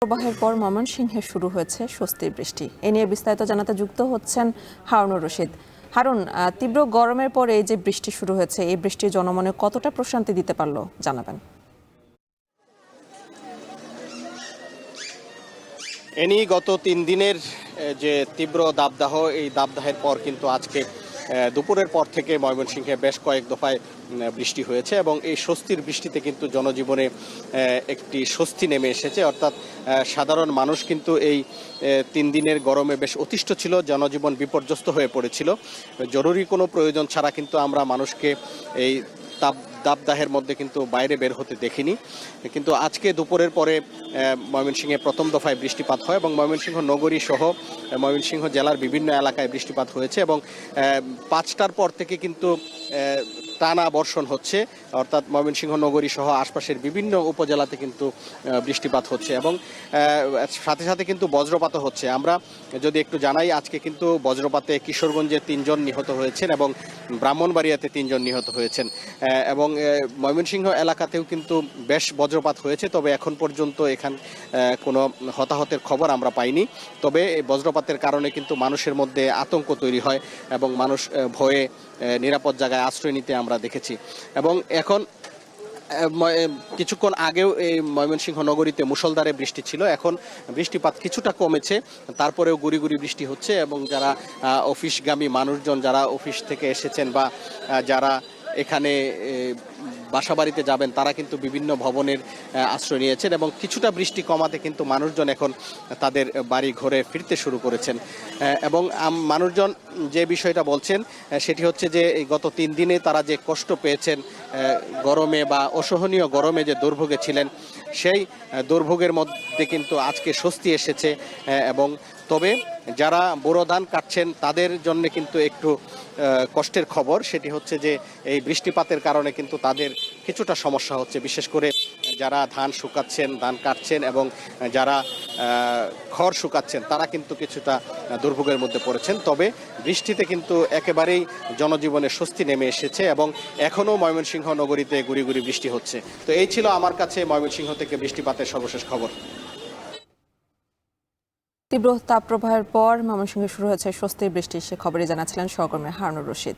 প্রবাহের পর ময়মনসিংহে শুরু হয়েছে স্বস্তির বৃষ্টি। এ নিয়ে বিস্তারিত জানাতে যুক্ত হচ্ছেন হারুনুর রশিদ। হারুন, তীব্র গরমের পরে এই যে বৃষ্টি শুরু হয়েছে, এই বৃষ্টি জনমনে কতটা প্রশান্তি দিতে পারলো জানাবেন। এনি গত 3 দিনের যে তীব্র দাবদাহ, এই দাবদাহের পর কিন্তু আজকে দুপুরের পর থেকে ময়মনসিংহে বেশ কয়েক দফায় বৃষ্টি হয়েছে এবং এই স্বস্তির বৃষ্টিতে কিন্তু জনজীবনে একটি স্বস্তি নেমে এসেছে। অর্থাৎ সাধারণ মানুষ কিন্তু এই 3 দিনের গরমে বেশ অতিষ্ঠ ছিল, জনজীবন বিপর্যস্ত হয়ে পড়েছিল। জরুরি কোনো প্রয়োজন ছাড়া কিন্তু আমরা মানুষকে এই দাবদাহের মধ্যে কিন্তু বাইরে বের হতে দেখিনি। কিন্তু আজকে দুপুরের পরে ময়মনসিংহে প্রথম দফায় বৃষ্টিপাত হয় এবং ময়মনসিংহ নগরী সহ ময়মনসিংহ জেলার বিভিন্ন এলাকায় বৃষ্টিপাত হয়েছে এবং 5টার পর থেকে কিন্তু টানা বর্ষণ হচ্ছে। অর্থাৎ ময়মনসিংহ নগরী সহ আশপাশের বিভিন্ন উপজেলাতে কিন্তু বৃষ্টিপাত হচ্ছে এবং সাথে সাথে কিন্তু বজ্রপাতও হচ্ছে। আমরা যদি একটু জানাই, আজকে কিন্তু বজ্রপাতে কিশোরগঞ্জে 3 জন নিহত হয়েছেন এবং ব্রাহ্মণবাড়িয়াতে 3 জন নিহত হয়েছেন এবং ময়মনসিংহ এলাকাতেও কিন্তু বেশ বজ্রপাত হয়েছে। তবে এখন পর্যন্ত এখানে কোনো হতাহতের খবর আমরা পাইনি। তবে এই বজ্রপাতের কারণে কিন্তু মানুষের মধ্যে আতঙ্ক তৈরি হয় এবং মানুষ ভয়ে নিরাপদ জায়গায় আশ্রয় নিতে আমরা দেখেছি। এবং এখন কিছুক্ষণ আগেও এই ময়মনসিংহ নগরীতে মুষলধারে বৃষ্টি ছিল। এখন বৃষ্টিপাত কিছুটা কমেছে, তারপরেও গুড়ি গুড়ি বৃষ্টি হচ্ছে এবং যারা অফিসগামী মানুষজন, যারা অফিস থেকে এসেছেন বা যারা এখানে বাসাবাড়িতে যাবেন, তারা কিন্তু বিভিন্ন ভবনের আশ্রয় নিয়েছেন এবং কিছুটা বৃষ্টি কমাতে কিন্তু মানুষজন এখন তাদের বাড়ি ঘরে ফিরতে শুরু করেছেন। এবং মানুষজন যে বিষয়টা বলছেন সেটি হচ্ছে যে গত 3 দিনে তারা যে কষ্ট পেয়েছেন গরমে বা অসহনীয় গরমে যে দুর্ভোগে ছিলেন, সেই দুর্ভোগের মধ্যে কিন্তু আজকে স্বস্তি এসেছে। এবং তবে যারা বোরো ধান কাটছেন তাদের জন্য কিন্তু একটু কষ্টের খবর, সেটি হচ্ছে যে এই বৃষ্টিপাতের কারণে কিন্তু তাদের কিছুটা সমস্যা হচ্ছে। বিশেষ করে যারা ধান শুকাচ্ছেন, ধান কাটছেন এবং যারা খড় শুকাচ্ছেন, তারা কিন্তু কিছুটা দুর্ভোগের মধ্যে পড়েছেন। তবে বৃষ্টিতে কিন্তু একেবারেই জনজীবনে স্বস্তি নেমে এসেছে এবং এখনও ময়মনসিংহ নগরীতে গুড়ি গুড়ি বৃষ্টি হচ্ছে। তো এই ছিল আমার কাছে ময়মনসিংহ থেকে বৃষ্টিপাতের সর্বশেষ খবর। তীব্র তাপপ্রবাহের পর ময়মনসিংহে শুরু হয়েছে স্বস্তির বৃষ্টি, সে খবরে জানাচ্ছিলেন সহকর্মী হারুনুর রশিদ।